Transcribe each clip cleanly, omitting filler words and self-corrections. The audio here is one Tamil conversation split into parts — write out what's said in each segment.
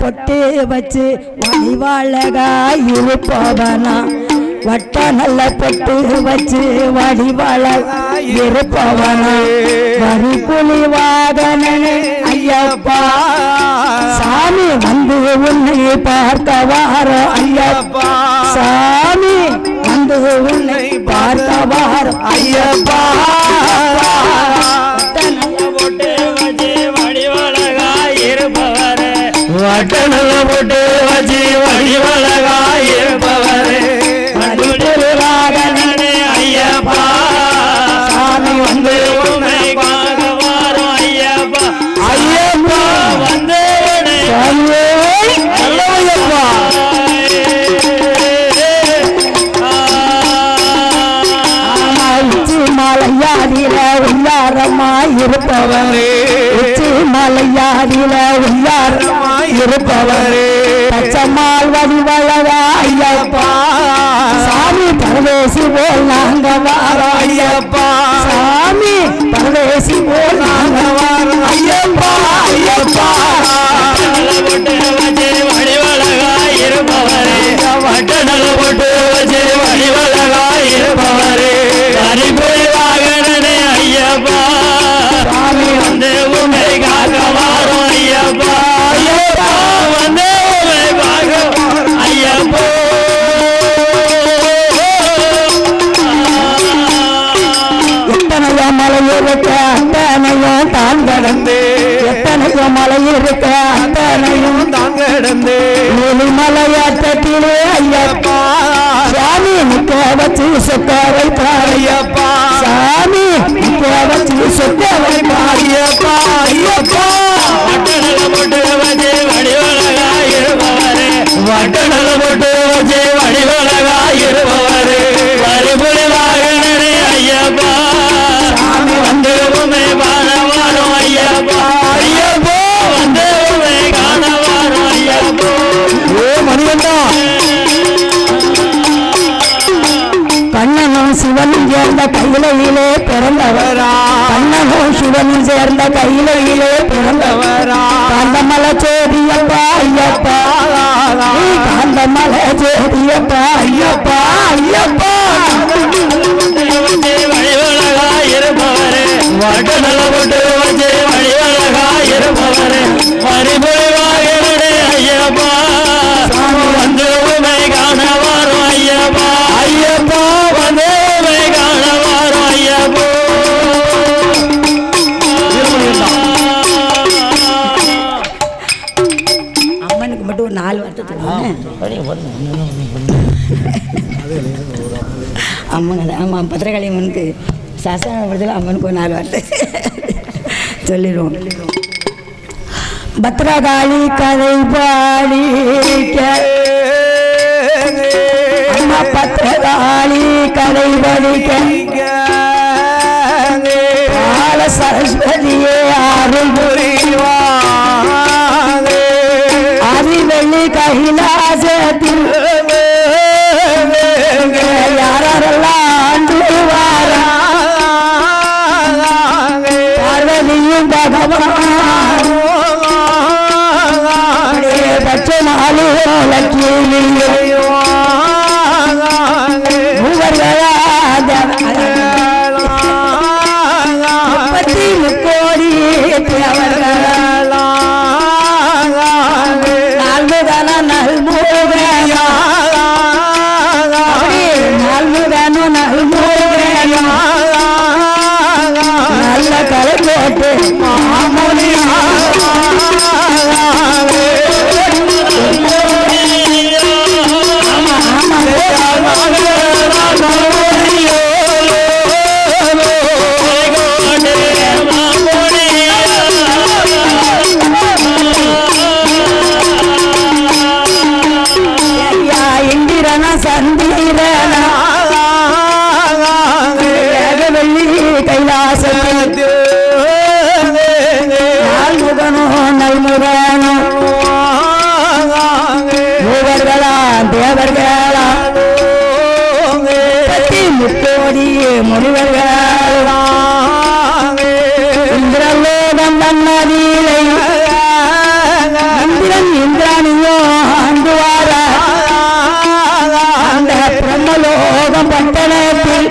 பொட்டு வச்சு வடிவாழகாய் இருப்பவனா வட்ட நல்ல பொட்டு வச்சு வடிவாழகாய் இருப்பவனா வரிக்குழி வாகனனே ஐயப்பா சாமி வந்து உன்னை பார்க்க வாரோ ஐயப்பா சாமி வந்து உன்னை பார்க்க வாரோ ஐயப்பா வட்டனல போட்டு வச்சு வடிவழகாய் இருப்பவரே வடிவழகானே ஐயப்பா சாமி வந்து உன்னை பார்க்க வாரோம் ஐயப்பா ஐயப்பா வந்து ஐயப்பா மலையாடில உள்ளாரமாய் இருப்பவரே மலையாடில உள்ளாரமாய் இருப்பவரே பச்சம்மாள் வடிவழகா ஐயப்பா சாமி பரதேசி போல் நாங்க வாரோம் ஐயப்பா சாமி பரதேசி போல் நாங்க வாரோம் ஐயப்பா ஐயப்பா வடிவழகா இருப்பவரே வட்டனல போட்டு வச்சு வடிவழகா இருப்பவரே வாகனனே ஐயப்பா சாமி வந்து உன்னை காக்க வாரோம் ஐயப்பா ஐயப்பா வந்து உன்னை பார்க்க ஐயப்பா எத்தனையோ மலை இருக்க அத்தனையும் தான் கடந்து எத்தனையோ மலை இருக்க அத்தனையும் தான் கடந்து மலையாட்டத்திலே ஐயப்பா சாமி நிக்க வச்சு சொக்க வைப்பார் ஐயப்பா சாமி நிக்க வச்சு சொக்க வைப்பார் ஐயப்பா ஐயப்பா வட்டனல போட்டு வச்சு வடிவழகா இருப்பவரே வட்டனல போட்டு வச்சு வடிவழகா இருப்பவரே வரிபுரி வாகனனே ஐயப்பா சாமி வந்து உன்னை காண வாரோம் ஐயப்பா ஐயப்பா வந்து உன்னை காண வாரோம் ஐயப்பா ஏ மணியண்ணா கண்ணனும் சிவனும் சேர்ந்த கையிலே பிறந்தவரா கண்ணனும் சிவனும் சேர்ந்த கையிலே பிறந்தவரா காந்தமலை ஜோதியப்பா ஐயப்பா காந்தமலை ஜோதியப்பா ஐயப்பா ஐயப்பா வடிவழகா இருப்பவரே வட்டனல போட்டு வச்சு வடிவழகா இருப்பவரே வரிபுரி வாகனனே ஐயப்பா சாமி வந்து உன்னை காண வாரோம் ஐயப்பா ஐயப்பா வந்து உன்னை காண வாரோம் ஐயப்பா அம்மனுக்கு மட்டும் ஒரு 4 வார்த்தை அம்மன் ஆமாம் பத்திரகாளி அம்மனுக்கு சாஸ்திரத்தில் அம்மனுக்கு ஒரு 4 வார்த்தை சொல்லிடுவோம் பத்ரகாளி கதை பாடி அம்மா பத்ரகாளி கதை படிக்க கால சரஸ்வதியே அருள் புரிவார் அறிவெள்ளி கைலாசத்தில் யாரெல்லாம் ஆண்டு வாரா பார்வதியும் பகவான் பச்சை நாளு லட்சுமி கோடி நால்முகன நல்முகையா நால்முகனு நல்முகையா நல்ல கலை போட்டு மாமொழியா இந்திரலோகம் தன்னதியிலே இந்திரன் யமலோகம் பட்டணத்தில்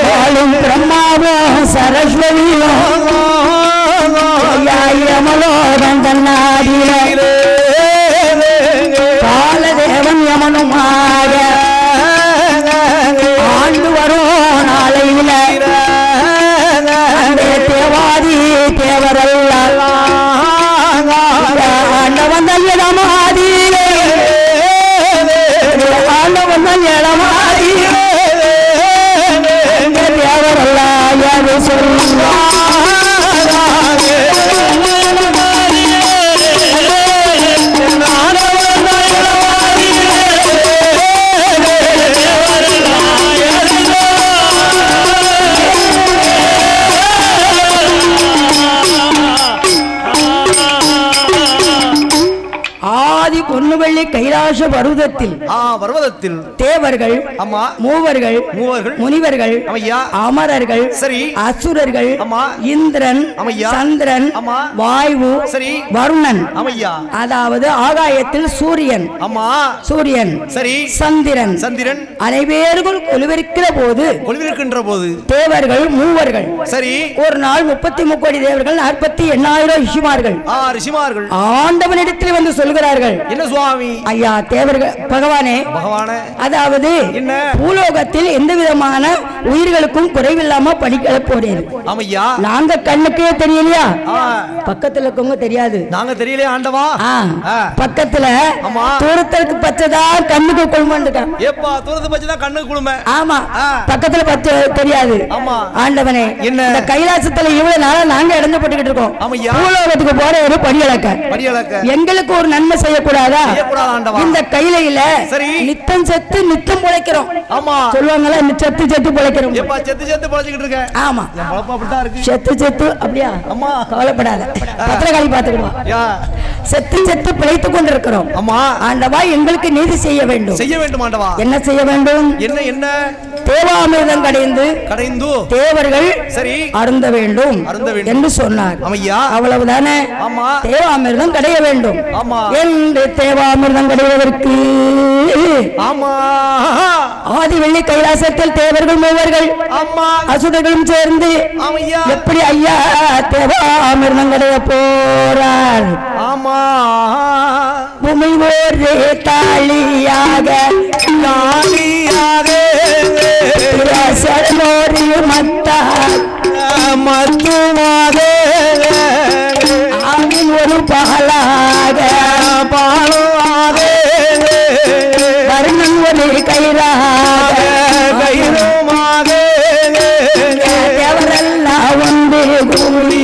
வாழும் பிரம்மாவும் சரஸ்வதியும் யமலோகம் தன்னாடியில காலதேவன் யமனுமாக ஆண்டு வரும் நாளையில தேவாதி தேவரல்ல ஆண்டவன் இளமாதி ஆண்டவன் இளமாதி தேவரல்ல யாரு சொல்லுவாங்க பொன்னுவள்ளி கைலாச பர்வதத்தில் தேவர்கள் மூவர்கள் முனிவர்கள் அமரர்கள் அசுரர்கள் இந்திரன் சந்திரன் வாயு வருணன் அதாவது ஆகாயத்தில் சூரியன் சந்திரன் அனைவரும் கொலுவிருக்கிற போது தேவர்கள் மூவர்கள் ஒரு நாள் 33 கோடி தேவர்கள் 48,000 ரிஷிமார்கள் ஆண்டவனிடத்தில் வந்து சொல்கிறார்கள் என்ன சுவாமி ஐயா தேவர்கள் பகவானே அதாவது பூலோகத்தில் எந்த விதமான உயிர்களுக்கும் குறைவில்லாம படிக்க போறேன் நாங்க கண்ணுக்கே தெரியலையா பக்கத்துல இருக்கவங்க தெரியாது நாங்க தெரியலையா ஆண்டவா பக்கத்துல தூரத்துக்கு பச்சதா கண்ணுக்கு குழுமண்டுட்டான் தூரத்து பச்சதா கண்ணுக்கு குழும ஆமா பக்கத்துல பச்சை தெரியாது ஆண்டவனே இந்த கைலாசத்துல இவ்வளவு நாளா நாங்க இறந்துபட்டுக்கிட்டு இருக்கோம் பூலோகத்துக்கு போற ஒரு படியளக்க எங்களுக்கு ஒரு நன்மை செய்யக்கூடாதா இந்த கையில நித்தம் செத்து நித்தம் பிழைக்கிறோம் சொல்லுவாங்களா செத்து செத்து பிழைக்கிறோம் ஆமா செத்து செத்து அப்படியா கவலைப்படாத பத்திரகாளி பார்த்துக்கிடுவோம் செத்து செத்து பிழைத்துக் கொண்டிருக்கிறோம் ஆண்டவா எங்களுக்கு நீதி செய்ய வேண்டும் ஆண்டவா என்ன செய்ய வேண்டும் என்ன தேவாமிர்தம் கடைந்து தேவர்கள் அருந்த வேண்டும் என்று சொன்னார் அவ்வளவுதானே தேவாமிர்தம் கடைய வேண்டும் என்று தேவாமிர்தம் கடைவதற்கு ஆதி வெள்ளி கைலாசத்தில் தேவர்கள் மூவர்கள் அசுரர்களும் சேர்ந்து எப்படி ஐயா தேவாமிர்தம் கடைய போறார் பூமி ஒரு தாலியாக மத்துமாக ஒரு பாலாக வருணன் ஒரு கயிறாக தேவரெல்லாம் ஒன்று கூடி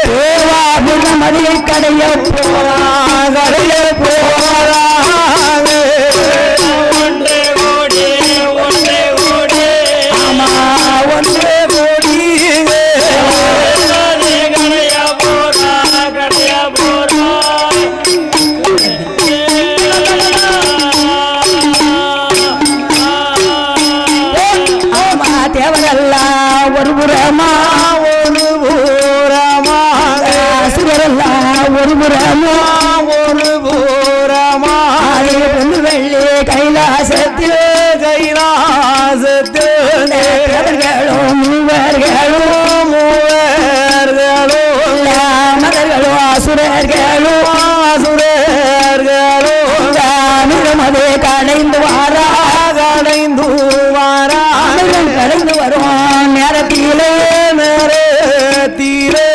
தேவாபுரம் அதில் கடைய போறா ஒரு புறமா ஒரு புறமா வெள்ளி கைலாசத்தில் மூவர்களும் மதர்களும் அசுரர்களும் அது கடைந்து வரும் நேரத்திலே அமர்ந்த தீரே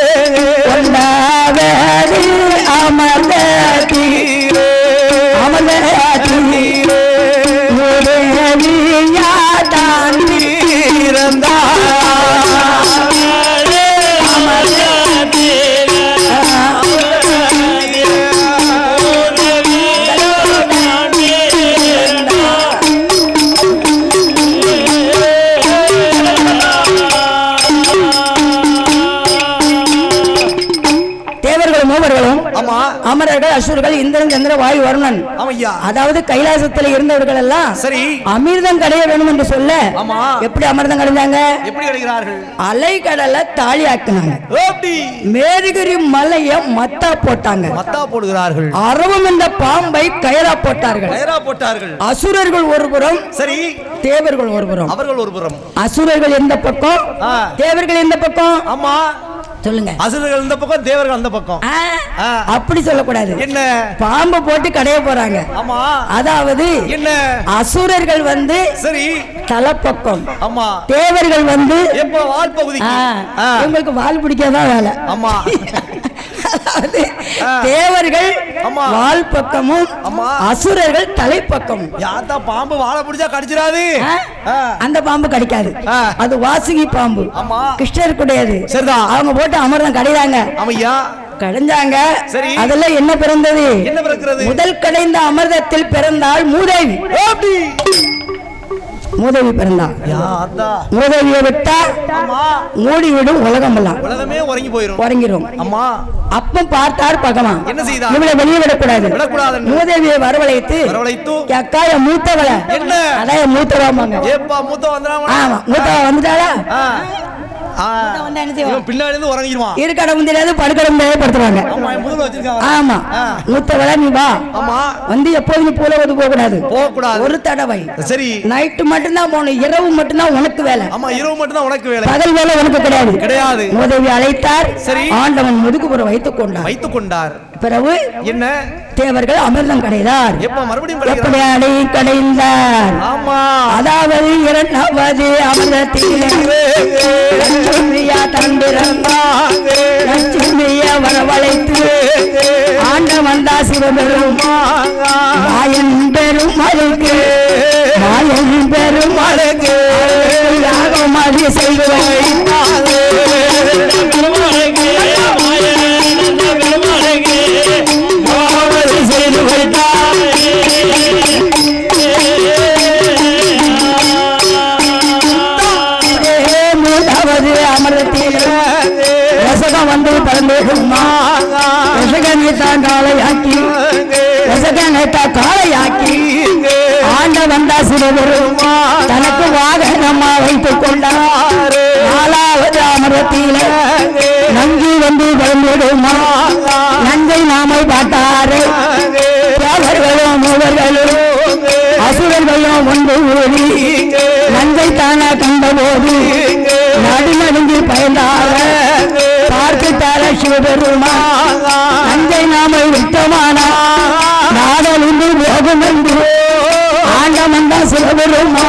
அமரர்கள் அசுரர்கள் இந்திரன் சந்திர வாயு வருணன் அதாவது கைலாசத்தில் இருந்தவர்கள் எல்லாம் சரி அமிர்தம் கடைய வேணும் என்று சொல்ல எப்படி அமிர்தம் கடைஞ்சாங்க எப்படி கடைகிறார்கள் அலை கடலை தாலி ஆக்கினாங்க மேருகிரி மலையை மத்தா போட்டாங்க மத்தா போடுகிறார்கள் அரவம் என்ற பாம்பை கயிறா போட்டார்கள் அசுரர்கள் ஒருபுறம் சரி தேவர்கள் ஒருபுறம் அவர்கள் ஒருபுறம் அசுரர்கள் எந்த பக்கம் தேவர்கள் எந்த பக்கம் ஆமா சொல்லுங்க அசுரர்கள் இந்த பக்கம் தேவர்கள் அந்த பக்கம் அப்படி சொல்லக்கூடாது என்ன பாம்பு போட்டு கடைய போறாங்க ஆமா அதாவது என்ன அசுரர்கள் வந்து சரி தலைப்பக்கம் ஆமா தேவர்கள் வந்து எப்ப வால் பகுதி உங்களுக்கு வால் பிடிக்காதான் வேலை ஆமா தேவர்கள் வால் பக்கமும் அசுரர்கள் தலைப்பக்கம் யாத்தா பாம்பு வாழை பிடிச்சா கடிச்சிடாது அந்த பாம்பு கடிக்காது அது வாசுகி பாம்பு கிருஷ்ணர் கூடையது சரிதான் அவங்க போட்டு அமர்தம் கடைறாங்க ஆமையா கடைஞ்சாங்க அதெல்லாம் என்ன பிறந்தது என்ன பிறக்கிறது முதல் கடைந்த அமிர்தத்தில் பிறந்தால் மூதேவி மூதேவி பிறந்தாள் மூதேவியை விட்டா மூடிவிடும் உலகம் எல்லாம் உலகமே உறங்கிரும் அம்மா அப்ப பார்த்தார் பகவான் என்ன செய்தார் இவளை வெளியே விடக்கூடாது மூதேவியை வரவழைத்து அக்கா மூத்தவளை என்ன அதான் மூத்தவாமாங்க ஆமா மூத்தவா வந்துட்டாளா பின்னாடி உறங்கிடுவான் இருக்கட முடியாது படுக்கட முடியாது படுத்துவாங்க ஆமா மூத்தவளை நீ வா வந்து எப்போது நீ போல வந்து போக கூடாது ஒரு தடவை சரி நைட்டு மட்டும்தான் போகணும் இரவு மட்டும்தான் உனக்கு வேலை ஆமா இரவு மட்டும்தான் உனக்கு வேலை பகல் வேலை உனக்கு கிடையாது மூதேவி அழைத்தார் சரி ஆண்டவன் முதுகுப்புற வைத்துக் கொண்டார் பிறகு என்ன தேவர்கள் அமிர்தம் கடைந்தார் எப்ப மறுபடியும் கடைந்தார் ஆமா அதாவது இரண்டாவது அமிர்தத்திலே லட்சுமிய வரவழைத்து ஆண்டவன் தான் சிவபெருமான் மாயன் பெருமளுக்கு யாகமாதி செய்வாய் செய்து வைத்தார் மூன்றாவது அமிர்தத்தில் ரசகம் வந்து பரந்தேகுமா ரசகனைத்தான் காளையாக்கி ஆண்டவன் தான் சிவபெருமா தனக்கு வாகனமா வைத்துக் கொண்டார் நாலாவது அமிர்தத்தில் நஞ்சி வந்து பரந்தேகுமா நஞ்சை நாமை பார்த்தாரு தேவர்களும் மூவர்களும் அசுரர்களும் ஒன்று ஊறி நஞ்சை தானா கண்டபோது நடுநடுங்கி பயந்தார பார்த்துட்டார சிவபெருமா நஞ்சை நாமை விட்டமானா நாடலிந்து போகும் என்று ஆண்டவன் தான் சிவபெருமா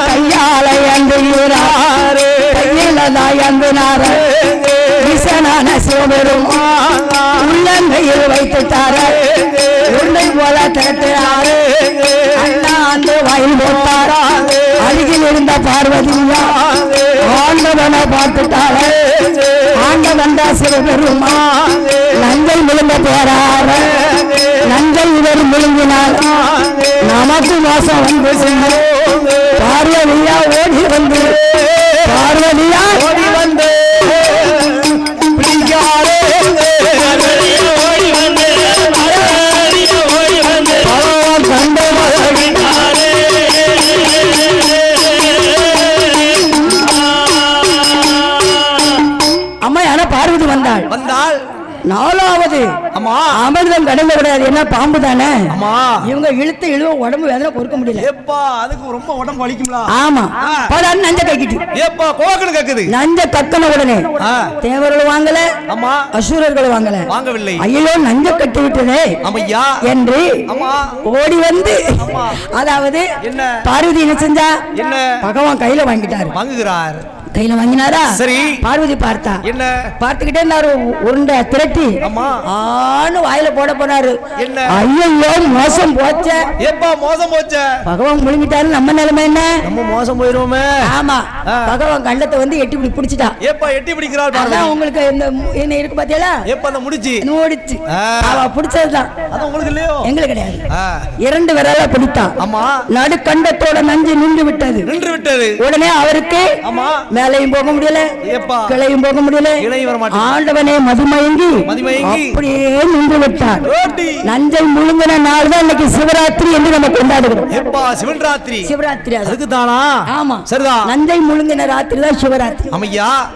கையால அந்துகிறார் கையிலதாய் அந்துனார விசனான சிவபெருமா உள்ளங்கையில் வைத்துட்டார உருண்டை போல திரட்டுறாரு அண்ணா அந்த வாயில் போட்டாரா அருகில் இருந்த பார்வதியா ஆண்டவனை பார்த்துட்டார ஆண்டவன் தான் சிவபெருமா நஞ்சை முழுங்க போறாரு நஞ்சை இவர் முழுங்கினார் நமக்கு மோசம் வந்து சென்று பார்வதியா ஓடி வந்து பிடிக்காரே அம்மையான பார்வதி வந்தாள் நாலாவது அமிர்தம் கடந்த கூடாது என்ன பாம்பு தானே இவங்க இழுத்து இழுவ உடம்பு வேதனை பொறுக்க முடியல அதுக்கு ரொம்ப உடம்பு வலிக்கும்ல ஆமா நஞ்ச கக்கிட்டு நஞ்ச கக்கன உடனே தேவர்கள் வாங்கல அசுரர்கள் வாங்கவில்லை ஐயோ நஞ்ச கட்டி விட்டதே என்று ஓடி வந்து அதாவது பார்வதி என்ன செஞ்சா பகவான் கையில வாங்கிட்டார் கையில வாங்கினாரா சரி பார்வதி பார்த்தா என்ன பார்த்துக்கிட்டே இருந்தாரு உருண்டை திரட்டி ஆன்னு வாயில போட போனாரு ஐயோ மோசம் போச்சே பகவான் முழுங்கிட்டாரு நம்ம நிலைமை என்ன நம்ம மோசம் போயிருவோமே ஆமா பகவான் கண்டத்தை வந்து எட்டி பிடிச்சிட்டா எட்டி பிடிக்கிறாள் அதான் உங்களுக்கு என்ன இருக்கு பாத்தீங்களா அந்த முடிச்சு அவ பிடிச்சதுதான் உங்களுக்கு இல்லையோ எங்களுக்கு கிடையாது இரண்டு விரல பிடித்தா நடு கண்டத்தோட நஞ்சு நின்று விட்டது உடனே அவருக்கு மேலையும் போக முடியல, கிளையும் போக முடியல. ஆண்டவனே மதுமயங்கி அப்படியே நின்று விட்டார். நஞ்சை முழுங்கின நாள் தான் இன்னைக்கு சிவராத்திரி என்று நம்ம கொண்டாடுகிறோம். சிவராத்திரி அதுக்கு தானா? ஆமா, சரிதான். நஞ்சை முழுங்கின ராத்திரி தான் சிவராத்திரி.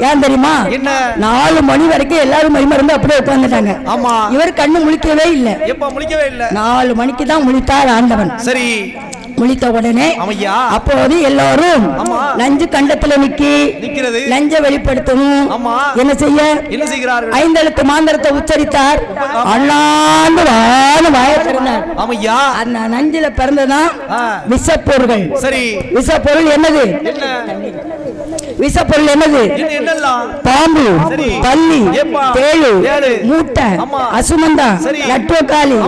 ஏன் தெரியுமா? 4 மணி வரைக்கும் எல்லாரும் மணிமருந்து அப்படியே உட்கார்ந்துட்டாங்க. இவர் கண்ணு முழிக்கவே இல்லை. 4 மணிக்கு தான் முழித்தார் ஆண்டவன். சரி, முழித்த உடனே அப்போது எல்லாரும் நஞ்சு கண்டத்துல நிக்கிறது, நஞ்ச வெளிப்படுத்தணும். என்ன செய்கிறார்கள்? 5 எழுத்து மாந்திரத்தை உச்சரித்தார். அண்ணாண்டு வாய திறந்தார். அந்த நஞ்சில பிறந்ததான் விஷப்பொருள்கள். சரி, விஷப்பொருள் என்னது? விஷப்பொருள் என்னது? பாம்பு, பல்லி, தேழு, மூட்டை, அசுமந்தா, நட்டுவக்காளி,